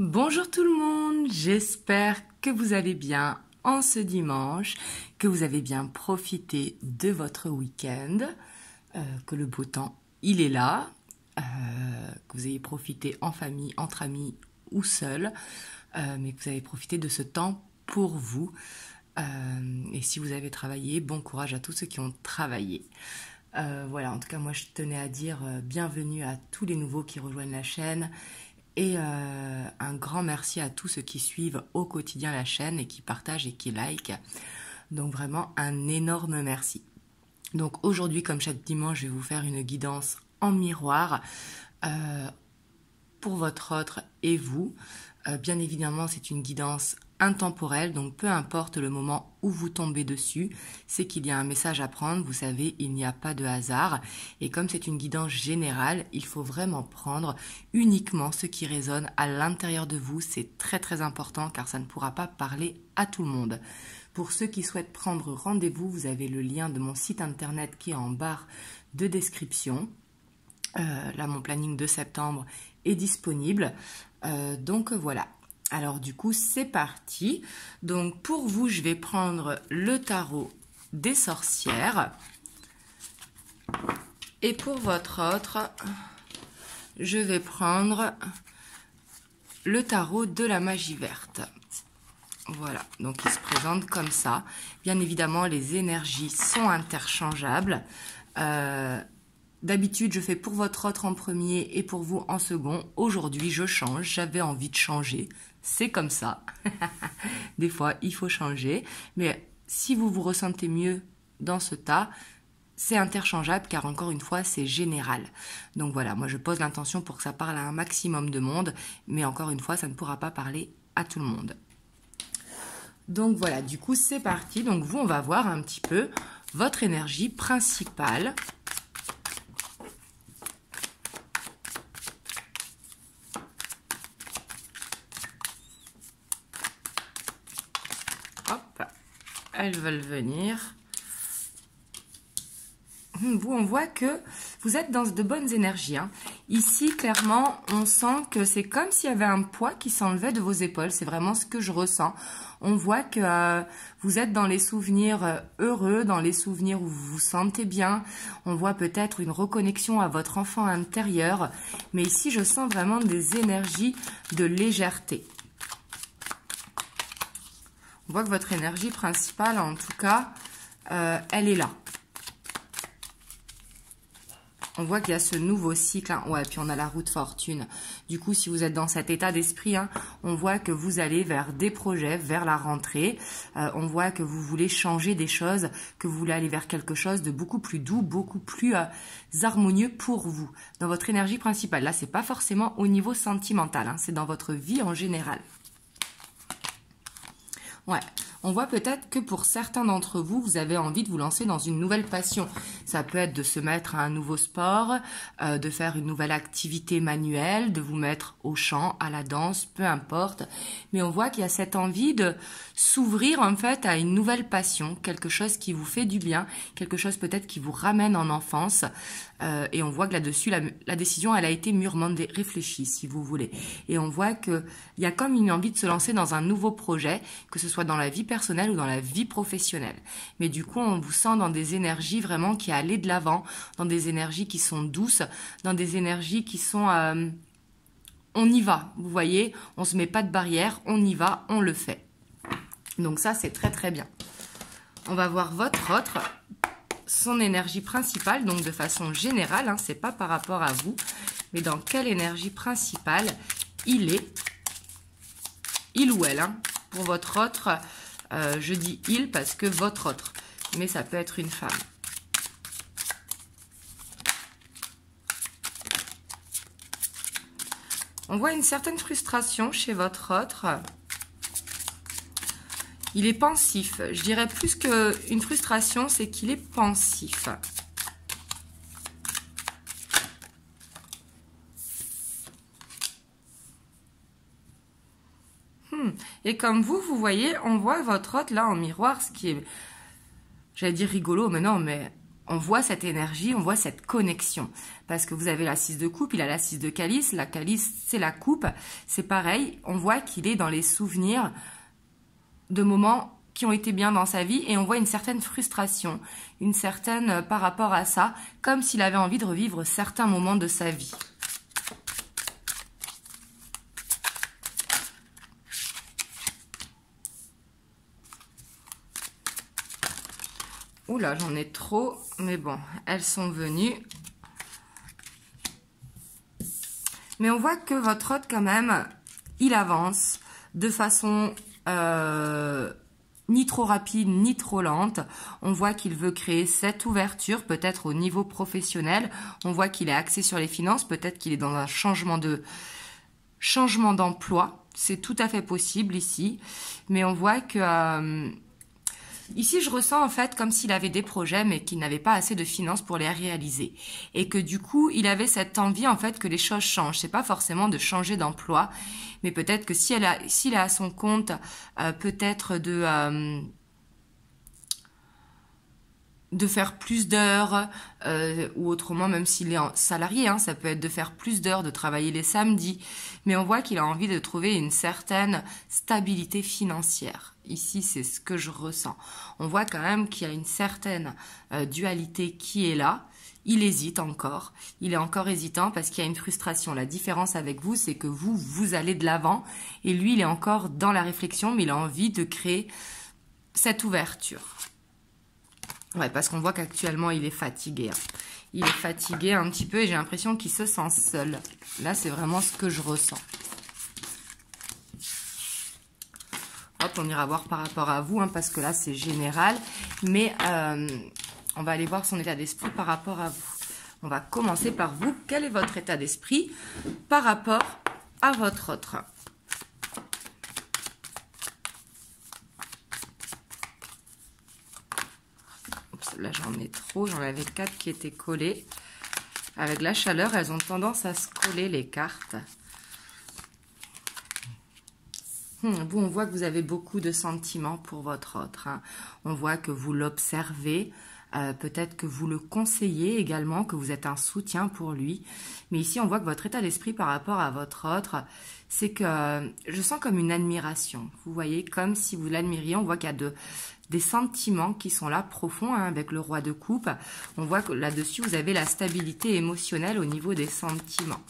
Bonjour tout le monde, j'espère que vous allez bien en ce dimanche, que vous avez bien profité de votre week-end, que le beau temps il est là, que vous ayez profité en famille, entre amis ou seul, mais que vous avez profité de ce temps pour vous. Et si vous avez travaillé, bon courage à tous ceux qui ont travaillé. Voilà, en tout cas moi je tenais à dire bienvenue à tous les nouveaux qui rejoignent la chaîne. Et un grand merci à tous ceux qui suivent au quotidien la chaîne et qui partagent et qui likent. Donc vraiment un énorme merci. Donc aujourd'hui, comme chaque dimanche, je vais vous faire une guidance en miroir pour votre autre et vous. Bien évidemment, c'est une guidance intemporelle, donc peu importe le moment où vous tombez dessus, c'est qu'il y a un message à prendre. Vous savez, il n'y a pas de hasard. Et comme c'est une guidance générale, il faut vraiment prendre uniquement ce qui résonne à l'intérieur de vous. C'est très très important car ça ne pourra pas parler à tout le monde. Pour ceux qui souhaitent prendre rendez-vous, vous avez le lien de mon site internet qui est en barre de description. Là, mon planning de septembre est disponible. Donc voilà. Alors du coup, c'est parti. Donc pour vous, je vais prendre le tarot des sorcières. Et pour votre autre, je vais prendre le tarot de la magie verte. Voilà, donc il se présente comme ça. Bien évidemment, les énergies sont interchangeables. D'habitude, je fais pour votre autre en premier et pour vous en second. Aujourd'hui, je change. J'avais envie de changer. C'est comme ça. Des fois, il faut changer. Mais si vous vous ressentez mieux dans ce tas, c'est interchangeable car encore une fois, c'est général. Donc voilà, moi je pose l'intention pour que ça parle à un maximum de monde. Mais encore une fois, ça ne pourra pas parler à tout le monde. Donc voilà, du coup, c'est parti. Donc vous, on va voir un petit peu votre énergie principale. Hop, elles veulent venir. Vous, on voit que vous êtes dans de bonnes énergies. Ici, clairement, on sent que c'est comme s'il y avait un poids qui s'enlevait de vos épaules. C'est vraiment ce que je ressens. On voit que vous êtes dans les souvenirs heureux, dans les souvenirs où vous vous sentez bien. On voit peut-être une reconnexion à votre enfant intérieur. Mais ici, je sens vraiment des énergies de légèreté. On voit que votre énergie principale, en tout cas, elle est là. On voit qu'il y a ce nouveau cycle. Ouais, puis on a la roue de fortune. Du coup, si vous êtes dans cet état d'esprit, on voit que vous allez vers des projets, vers la rentrée. On voit que vous voulez changer des choses, que vous voulez aller vers quelque chose de beaucoup plus doux, beaucoup plus harmonieux pour vous. Dans votre énergie principale. Là, c'est pas forcément au niveau sentimental. C'est dans votre vie en général. Ouais, on voit peut-être que pour certains d'entre vous, vous avez envie de vous lancer dans une nouvelle passion. Ça peut être de se mettre à un nouveau sport, de faire une nouvelle activité manuelle, de vous mettre au chant, à la danse, peu importe. Mais on voit qu'il y a cette envie de s'ouvrir en fait à une nouvelle passion, quelque chose qui vous fait du bien, quelque chose peut-être qui vous ramène en enfance. Et on voit que là-dessus, la décision, elle a été mûrement réfléchie, si vous voulez. Et on voit qu'il y a comme une envie de se lancer dans un nouveau projet, que ce soit dans la vie personnelle ou dans la vie professionnelle. Mais du coup, on vous sent dans des énergies vraiment qui allaient de l'avant, dans des énergies qui sont douces, dans des énergies qui sont... on y va, vous voyez, on ne se met pas de barrière, on y va, on le fait. Donc ça, c'est très très bien. On va voir votre autre... son énergie principale, donc de façon générale, c'est pas par rapport à vous, mais dans quelle énergie principale il ou elle, pour votre autre, je dis il parce que votre autre, mais ça peut être une femme. On voit une certaine frustration chez votre autre. Il est pensif. Je dirais plus qu'une frustration, c'est qu'il est pensif. Et comme vous voyez, on voit votre autre là en miroir, ce qui est, j'allais dire rigolo, mais non, mais on voit cette énergie, on voit cette connexion. Parce que vous avez la 6 de coupe, il a la 6 de calice. La calice, c'est la coupe. C'est pareil, on voit qu'il est dans les souvenirs de moments qui ont été bien dans sa vie. Et on voit une certaine frustration, une certaine par rapport à ça, comme s'il avait envie de revivre certains moments de sa vie. Oula, j'en ai trop, mais bon, elles sont venues. Mais on voit que votre hôte, quand même, il avance de façon ni trop rapide, ni trop lente. On voit qu'il veut créer cette ouverture, peut-être au niveau professionnel. On voit qu'il est axé sur les finances, peut-être qu'il est dans un changement d'emploi. C'est tout à fait possible ici. Mais on voit que... ici, je ressens en fait comme s'il avait des projets, mais qu'il n'avait pas assez de finances pour les réaliser. Et que du coup, il avait cette envie en fait que les choses changent. C'est pas forcément de changer d'emploi, mais peut-être que s'il est à son compte, peut-être de faire plus d'heures, ou autrement, même s'il est salarié, hein, ça peut être de faire plus d'heures, de travailler les samedis. Mais on voit qu'il a envie de trouver une certaine stabilité financière. Ici, c'est ce que je ressens. On voit quand même qu'il y a une certaine dualité qui est là. Il hésite encore. Il est encore hésitant parce qu'il y a une frustration. La différence avec vous, c'est que vous allez de l'avant. Et lui, il est encore dans la réflexion, mais il a envie de créer cette ouverture. Ouais, parce qu'on voit qu'actuellement, il est fatigué. Hein. Il est fatigué un petit peu et j'ai l'impression qu'il se sent seul. Là, c'est vraiment ce que je ressens. Hop, on ira voir par rapport à vous, hein, parce que là, c'est général. Mais on va aller voir son état d'esprit par rapport à vous. On va commencer par vous. Quel est votre état d'esprit par rapport à votre autre? Oups, là, j'en ai trop. J'en avais 4 qui étaient collées. Avec la chaleur, elles ont tendance à se coller, les cartes. Vous, on voit que vous avez beaucoup de sentiments pour votre autre. Hein. On voit que vous l'observez, peut-être que vous le conseillez également, que vous êtes un soutien pour lui. Mais ici, on voit que votre état d'esprit par rapport à votre autre, c'est que je sens comme une admiration. Vous voyez, comme si vous l'admiriez. On voit qu'il y a des sentiments qui sont là, profonds, hein, avec le roi de coupe. On voit que là-dessus, vous avez la stabilité émotionnelle au niveau des sentiments.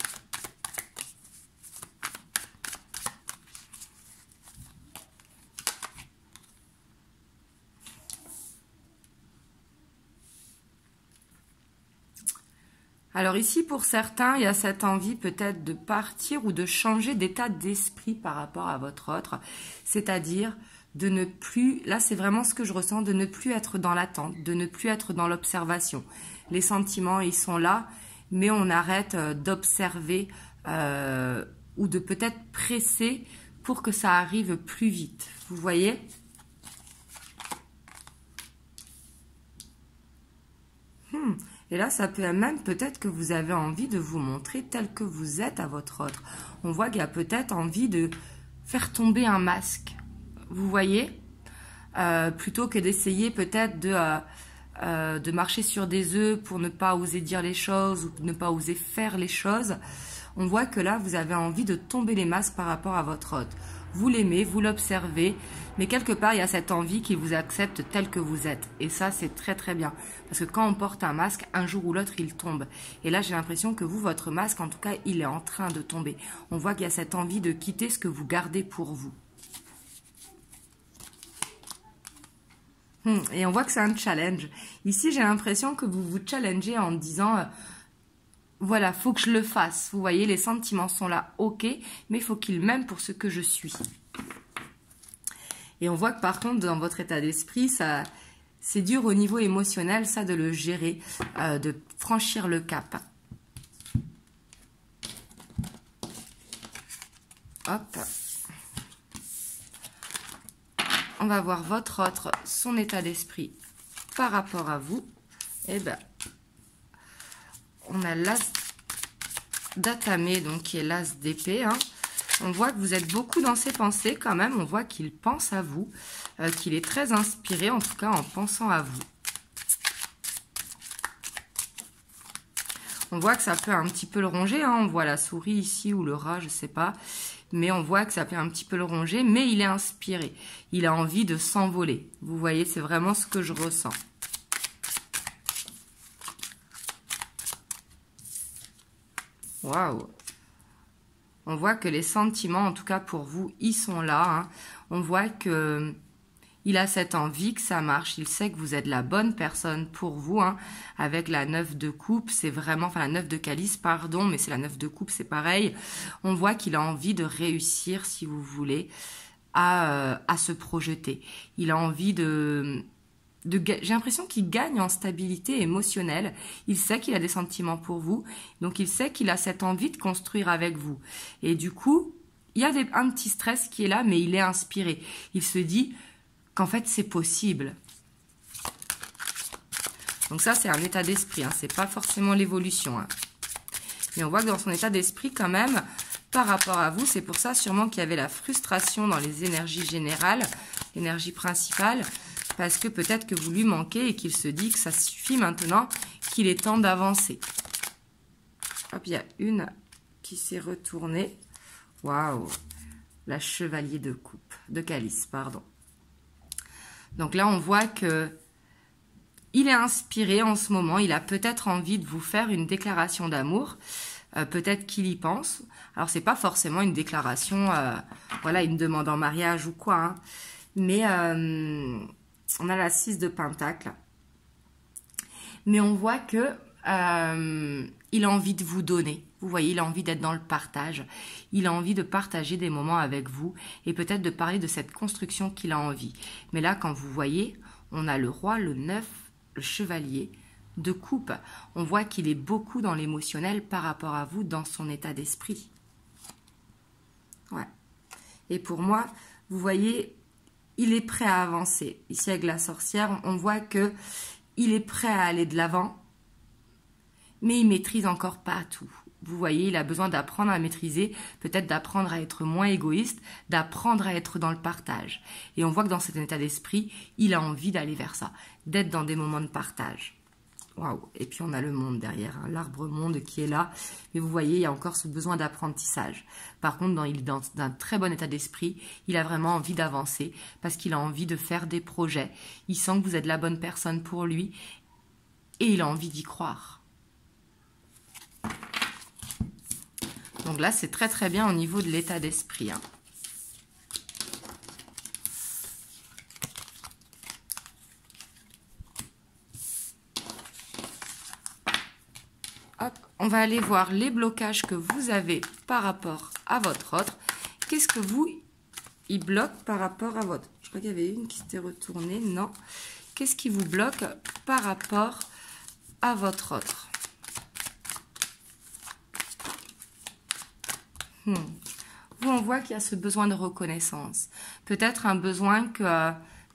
Alors ici, pour certains, il y a cette envie peut-être de partir ou de changer d'état d'esprit par rapport à votre autre. C'est-à-dire de ne plus, là c'est vraiment ce que je ressens, de ne plus être dans l'attente, de ne plus être dans l'observation. Les sentiments, ils sont là, mais on arrête d'observer ou de peut-être presser pour que ça arrive plus vite. Vous voyez ? Et là, ça peut même peut-être que vous avez envie de vous montrer tel que vous êtes à votre autre. On voit qu'il y a peut-être envie de faire tomber un masque. Vous voyez, plutôt que d'essayer peut-être de marcher sur des œufs pour ne pas oser dire les choses ou ne pas oser faire les choses. On voit que là, vous avez envie de tomber les masques par rapport à votre hôte. Vous l'aimez, vous l'observez, mais quelque part, il y a cette envie qu'il vous accepte tel que vous êtes. Et ça, c'est très très bien. Parce que quand on porte un masque, un jour ou l'autre, il tombe. Et là, j'ai l'impression que vous, votre masque, en tout cas, il est en train de tomber. On voit qu'il y a cette envie de quitter ce que vous gardez pour vous. Et on voit que c'est un challenge. Ici, j'ai l'impression que vous vous challengez en disant... voilà, faut que je le fasse. Vous voyez, les sentiments sont là, ok, mais il faut qu'il m'aime pour ce que je suis. Et on voit que par contre, dans votre état d'esprit, ça, c'est dur au niveau émotionnel, ça, de le gérer, de franchir le cap. Hop. On va voir votre autre, son état d'esprit par rapport à vous. Eh ben... on a l'as d'atamé, donc qui est l'as d'épée. Hein. On voit que vous êtes beaucoup dans ses pensées quand même. On voit qu'il pense à vous, qu'il est très inspiré, en tout cas en pensant à vous. On voit que ça peut un petit peu le ronger, hein. On voit la souris ici ou le rat, je sais pas. Mais on voit que ça peut un petit peu le ronger, mais il est inspiré. Il a envie de s'envoler. Vous voyez, c'est vraiment ce que je ressens. Waouh! On voit que les sentiments, en tout cas pour vous, ils sont là, hein. On voit que il a cette envie que ça marche. Il sait que vous êtes la bonne personne pour vous, hein. Avec la 9 de coupe, c'est vraiment... Enfin, la 9 de calice, pardon, mais c'est la 9 de coupe, c'est pareil. On voit qu'il a envie de réussir, si vous voulez, à se projeter. Il a envie j'ai l'impression qu'il gagne en stabilité émotionnelle. Il sait qu'il a des sentiments pour vous. Donc, il sait qu'il a cette envie de construire avec vous. Et du coup, il y a un petit stress qui est là, mais il est inspiré. Il se dit qu'en fait, c'est possible. Donc ça, c'est un état d'esprit. Hein. C'est pas forcément l'évolution. Hein. Mais on voit que dans son état d'esprit, quand même, par rapport à vous, c'est pour ça sûrement qu'il y avait la frustration dans les énergies générales, l'énergie principale, parce que peut-être que vous lui manquez et qu'il se dit que ça suffit maintenant, qu'il est temps d'avancer. Hop, il y a une qui s'est retournée. Waouh! La chevalier de coupe, de calice, pardon. Donc là, on voit que il est inspiré en ce moment. Il a peut-être envie de vous faire une déclaration d'amour. Peut-être qu'il y pense. Alors, c'est pas forcément une déclaration, voilà, une demande en mariage ou quoi. Hein. Mais on a la 6 de Pentacle. Mais on voit que il a envie de vous donner. Vous voyez, il a envie d'être dans le partage. Il a envie de partager des moments avec vous et peut-être de parler de cette construction qu'il a envie. Mais là, quand vous voyez, on a le roi, le 9, le chevalier de coupe. On voit qu'il est beaucoup dans l'émotionnel par rapport à vous, dans son état d'esprit. Ouais. Et pour moi, vous voyez, il est prêt à avancer. Ici, avec la sorcière, on voit que il est prêt à aller de l'avant, mais il maîtrise encore pas tout. Vous voyez, il a besoin d'apprendre à maîtriser, peut-être d'apprendre à être moins égoïste, d'apprendre à être dans le partage. Et on voit que dans cet état d'esprit, il a envie d'aller vers ça, d'être dans des moments de partage. Waouh! Et puis on a le monde derrière, hein, l'arbre monde qui est là. Mais vous voyez, il y a encore ce besoin d'apprentissage. Par contre, il est dans un très bon état d'esprit. Il a vraiment envie d'avancer parce qu'il a envie de faire des projets. Il sent que vous êtes la bonne personne pour lui et il a envie d'y croire. Donc là, c'est très très bien au niveau de l'état d'esprit. Hein. Hop, on va aller voir les blocages que vous avez par rapport à votre autre. Qu'est-ce que il bloque par rapport à votre... Je crois qu'il y avait une qui s'était retournée. Non. Qu'est-ce qui vous bloque par rapport à votre autre? Vous, on voit qu'il y a ce besoin de reconnaissance. Peut-être un besoin que,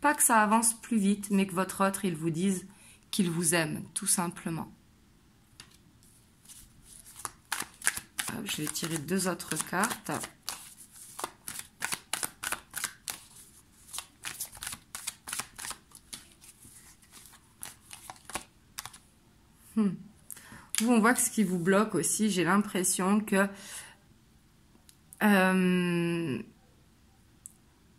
pas que ça avance plus vite, mais que votre autre, il vous dise qu'il vous aime, tout simplement. Je vais tirer 2 autres cartes. Vous, on voit que ce qui vous bloque aussi, j'ai l'impression que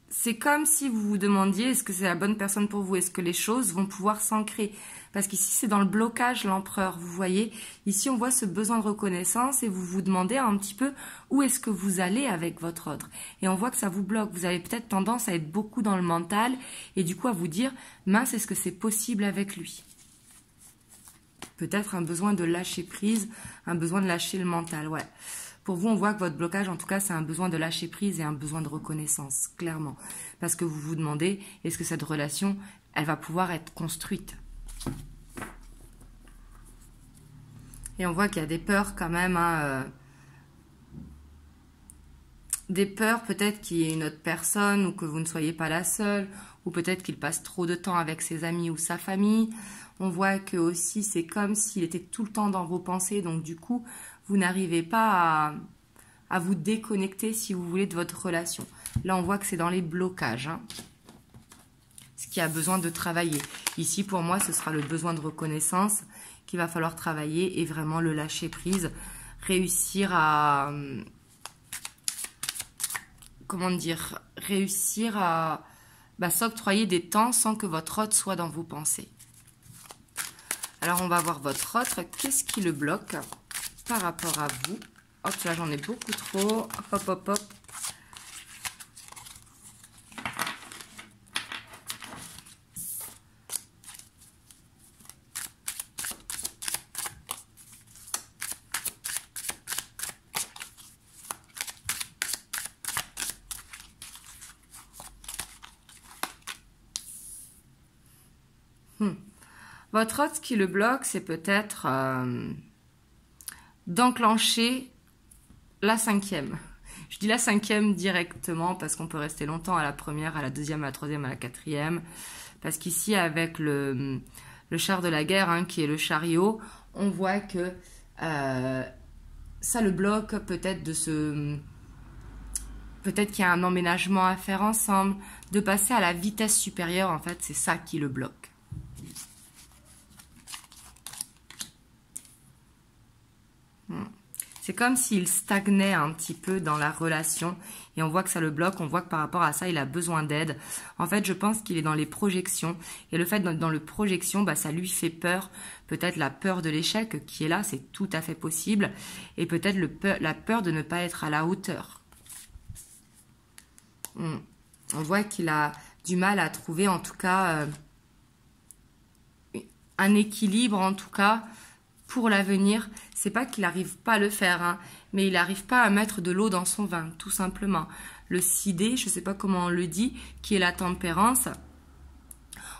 c'est comme si vous vous demandiez est-ce que c'est la bonne personne pour vous, est-ce que les choses vont pouvoir s'ancrer, parce qu'ici c'est dans le blocage l'empereur, vous voyez, ici on voit ce besoin de reconnaissance et vous vous demandez un petit peu où est-ce que vous allez avec votre autre, et on voit que ça vous bloque, vous avez peut-être tendance à être beaucoup dans le mental et du coup à vous dire mince, est-ce que c'est possible avec lui? Peut-être un besoin de lâcher prise, un besoin de lâcher le mental, ouais. Pour vous, on voit que votre blocage, en tout cas, c'est un besoin de lâcher prise et un besoin de reconnaissance, clairement. Parce que vous vous demandez, est-ce que cette relation, elle va pouvoir être construite? Et on voit qu'il y a des peurs quand même, hein, des peurs peut-être qu'il y ait une autre personne ou que vous ne soyez pas la seule, ou peut-être qu'il passe trop de temps avec ses amis ou sa famille. On voit que aussi, c'est comme s'il était tout le temps dans vos pensées, donc du coup, vous n'arrivez pas à vous déconnecter, si vous voulez, de votre relation. Là, on voit que c'est dans les blocages, hein, ce qui a besoin de travailler. Ici, pour moi, ce sera le besoin de reconnaissance qu'il va falloir travailler et vraiment le lâcher prise. Réussir à... Comment dire? Réussir à s'octroyer des temps sans que votre autre soit dans vos pensées. Alors, on va voir votre autre. Qu'est-ce qui le bloque par rapport à vous? Hop, là, j'en ai beaucoup trop. Hop, hop, hop. Votre autre, ce qui le bloque, c'est peut-être d'enclencher la 5e. Je dis la 5e directement parce qu'on peut rester longtemps à la première, à la 2e, à la 3e, à la 4e. Parce qu'ici, avec le char de la guerre, hein, qui est le chariot, on voit que ça le bloque peut-être peut-être qu'il y a un emménagement à faire ensemble, de passer à la vitesse supérieure, en fait, c'est ça qui le bloque. C'est comme s'il stagnait un petit peu dans la relation et on voit que ça le bloque, on voit que par rapport à ça, il a besoin d'aide. En fait, je pense qu'il est dans les projections et le fait d'être dans le projection, ça lui fait peur. Peut-être la peur de l'échec qui est là, c'est tout à fait possible. Et peut-être la peur de ne pas être à la hauteur. On voit qu'il a du mal à trouver en tout cas un équilibre en tout cas pour l'avenir. C'est pas qu'il n'arrive pas à le faire, hein, mais il n'arrive pas à mettre de l'eau dans son vin, tout simplement. Le sidé, je ne sais pas comment on le dit, qui est la tempérance,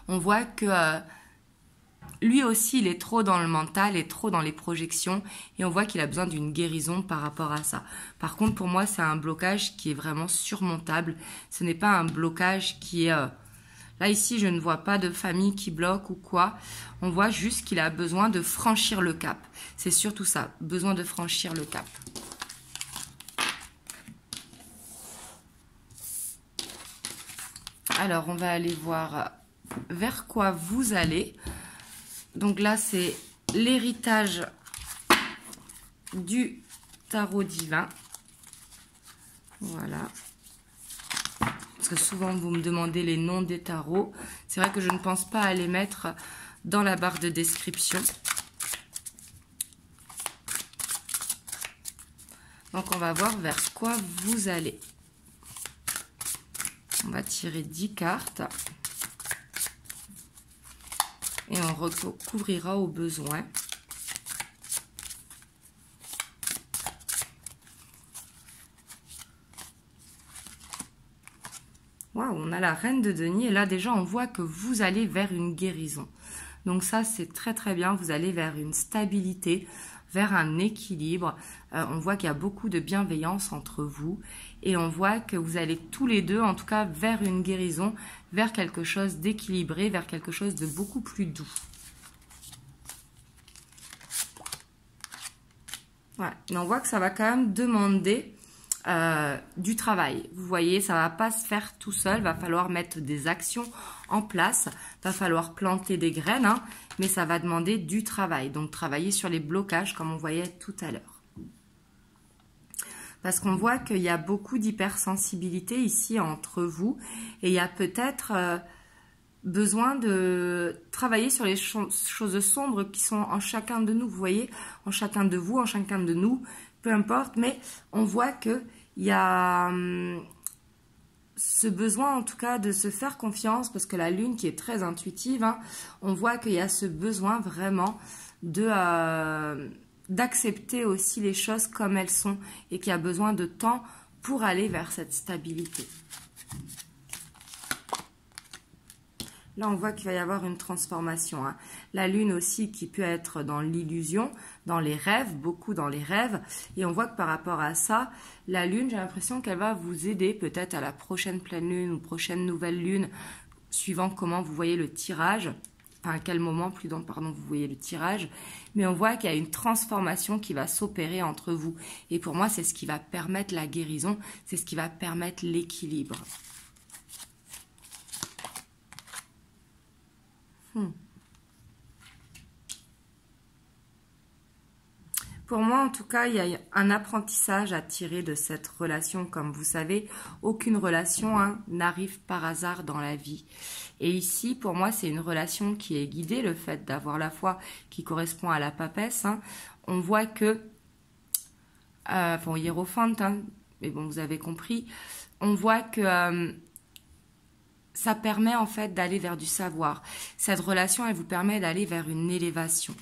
on voit que lui aussi, il est trop dans le mental et trop dans les projections, et on voit qu'il a besoin d'une guérison par rapport à ça. Par contre, pour moi, c'est un blocage qui est vraiment surmontable. Ce n'est pas un blocage qui est... Là, ici, je ne vois pas de famille qui bloque ou quoi. On voit juste qu'il a besoin de franchir le cap. C'est surtout ça, besoin de franchir le cap. Alors, on va aller voir vers quoi vous allez. Donc là, c'est l'héritage du tarot divin. Voilà. Parce que souvent, vous me demandez les noms des tarots. C'est vrai que je ne pense pas à les mettre dans la barre de description. Donc, on va voir vers quoi vous allez. On va tirer 10 cartes. Et on recouvrira au besoin. Waouh, on a la reine de denier. Et là, déjà, on voit que vous allez vers une guérison. Donc ça, c'est très très bien. Vous allez vers une stabilité, vers un équilibre. On voit qu'il y a beaucoup de bienveillance entre vous. Et on voit que vous allez tous les deux, en tout cas, vers une guérison, vers quelque chose d'équilibré, vers quelque chose de beaucoup plus doux. Voilà. Et on voit que ça va quand même demander du travail. Vous voyez, ça va pas se faire tout seul. Va falloir mettre des actions en place. Va falloir planter des graines, hein, mais ça va demander du travail. Donc, travailler sur les blocages, comme on voyait tout à l'heure. Parce qu'on voit qu'il y a beaucoup d'hypersensibilité ici entre vous. Et il y a peut-être besoin de travailler sur les choses sombres qui sont en chacun de nous. Vous voyez, en chacun de vous, en chacun de nous, peu importe. Mais on voit qu'il y a ce besoin en tout cas de se faire confiance. Parce que la lune qui est très intuitive, hein, on voit qu'il y a ce besoin vraiment d'accepter aussi les choses comme elles sont et qu'il y a besoin de temps pour aller vers cette stabilité. Là, on voit qu'il va y avoir une transformation, hein. La lune aussi qui peut être dans l'illusion, dans les rêves, beaucoup dans les rêves. Et on voit que par rapport à ça, la lune, j'ai l'impression qu'elle va vous aider peut-être à la prochaine pleine lune ou prochaine nouvelle lune, suivant comment vous voyez le tirage. Enfin, à quel moment, pardon, vous voyez le tirage. Mais on voit qu'il y a une transformation qui va s'opérer entre vous. Et pour moi, c'est ce qui va permettre la guérison, c'est ce qui va permettre l'équilibre. Pour moi, en tout cas, il y a un apprentissage à tirer de cette relation. Comme vous savez, aucune relation n'arrive par hasard dans la vie. Et ici, pour moi, c'est une relation qui est guidée, le fait d'avoir la foi qui correspond à la papesse. On voit que, hiérophante, mais bon, vous avez compris, on voit que ça permet en fait d'aller vers du savoir. Cette relation, elle vous permet d'aller vers une élévation.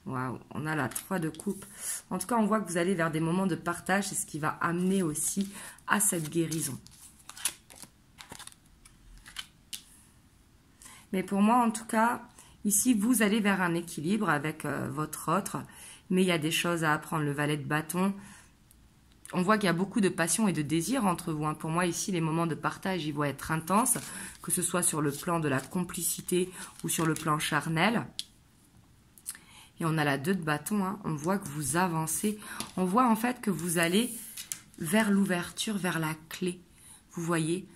Waouh, on a la 3 de coupe. En tout cas, on voit que vous allez vers des moments de partage. C'est ce qui va amener aussi à cette guérison. Mais pour moi, en tout cas, ici, vous allez vers un équilibre avec votre autre. Mais il y a des choses à apprendre. Le valet de bâton, on voit qu'il y a beaucoup de passion et de désir entre vous. Pour moi, ici, les moments de partage, ils vont être intenses. Que ce soit sur le plan de la complicité ou sur le plan charnel. Et on a la 2 de bâton, on voit que vous avancez. On voit en fait que vous allez vers l'ouverture, vers la clé. Vous voyez,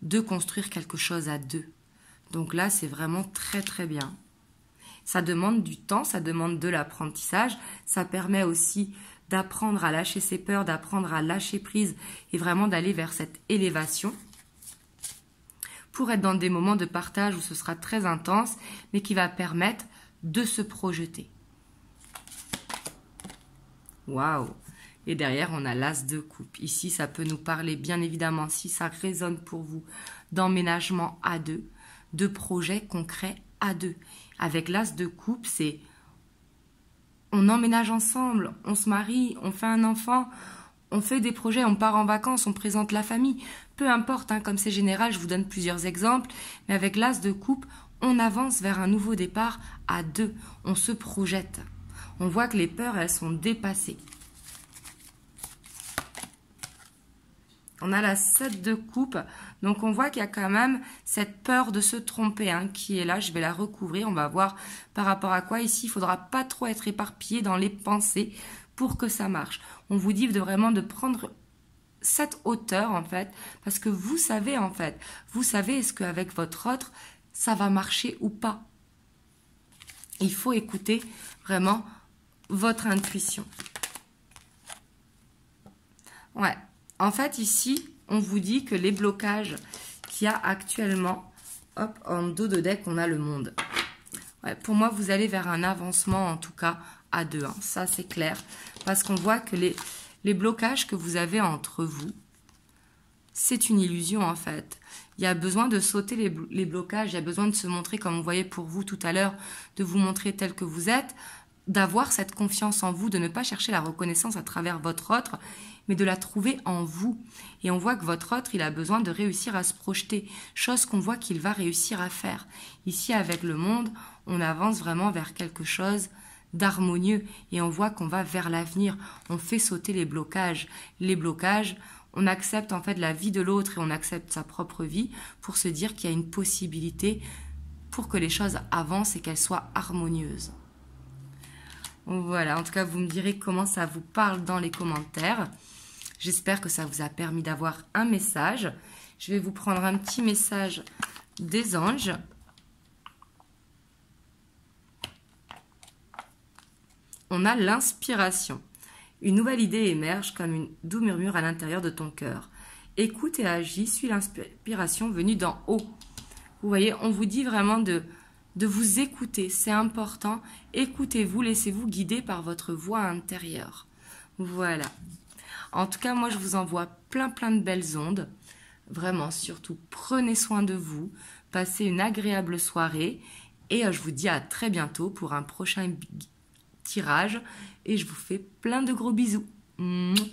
de construire quelque chose à deux. Donc là, c'est vraiment très très bien. Ça demande du temps, ça demande de l'apprentissage. Ça permet aussi d'apprendre à lâcher ses peurs, d'apprendre à lâcher prise et vraiment d'aller vers cette élévation. Pour être dans des moments de partage où ce sera très intense, mais qui va permettre de se projeter. Waouh! Et derrière, on a l'as de coupe. Ici, ça peut nous parler, bien évidemment, si ça résonne pour vous, d'emménagement à deux, de projets concrets à deux. Avec l'as de coupe, c'est on emménage ensemble, on se marie, on fait un enfant, on fait des projets, on part en vacances, on présente la famille. Peu importe, comme c'est général, je vous donne plusieurs exemples. Mais avec l'as de coupe, on avance vers un nouveau départ à deux. On se projette. On voit que les peurs, elles sont dépassées. On a la 7 de coupe. Donc, on voit qu'il y a quand même cette peur de se tromper qui est là. Je vais la recouvrir. On va voir par rapport à quoi. Ici, il ne faudra pas trop être éparpillé dans les pensées pour que ça marche. On vous dit vraiment de prendre cette hauteur, en fait. Parce que vous savez, en fait. Vous savez, est-ce qu'avec votre autre, ça va marcher ou pas? Il faut écouter vraiment votre intuition. Ouais. En fait, ici, on vous dit que les blocages qu'il y a actuellement, hop, en dos de deck, on a le monde. Ouais, pour moi, vous allez vers un avancement, en tout cas, à deux. Ça, c'est clair. Parce qu'on voit que les blocages que vous avez entre vous, c'est une illusion, en fait. Il y a besoin de sauter les blocages. Il y a besoin de se montrer, comme on voyait pour vous tout à l'heure, de vous montrer tel que vous êtes, d'avoir cette confiance en vous, de ne pas chercher la reconnaissance à travers votre autre, mais de la trouver en vous. Et on voit que votre autre, il a besoin de réussir à se projeter, chose qu'on voit qu'il va réussir à faire. Ici, avec le monde, on avance vraiment vers quelque chose d'harmonieux et on voit qu'on va vers l'avenir. On fait sauter les blocages. Les blocages, on accepte en fait la vie de l'autre et on accepte sa propre vie pour se dire qu'il y a une possibilité pour que les choses avancent et qu'elles soient harmonieuses. Voilà, en tout cas, vous me direz comment ça vous parle dans les commentaires. J'espère que ça vous a permis d'avoir un message. Je vais vous prendre un petit message des anges. On a l'inspiration. Une nouvelle idée émerge comme une doux murmure à l'intérieur de ton cœur. Écoute et agis, suis l'inspiration venue d'en haut. Vous voyez, on vous dit vraiment de vous écouter, c'est important. Écoutez-vous, laissez-vous guider par votre voix intérieure. Voilà. En tout cas, moi, je vous envoie plein de belles ondes. Vraiment, surtout, prenez soin de vous. Passez une agréable soirée. Et je vous dis à très bientôt pour un prochain tirage. Et je vous fais plein de gros bisous. Mouah.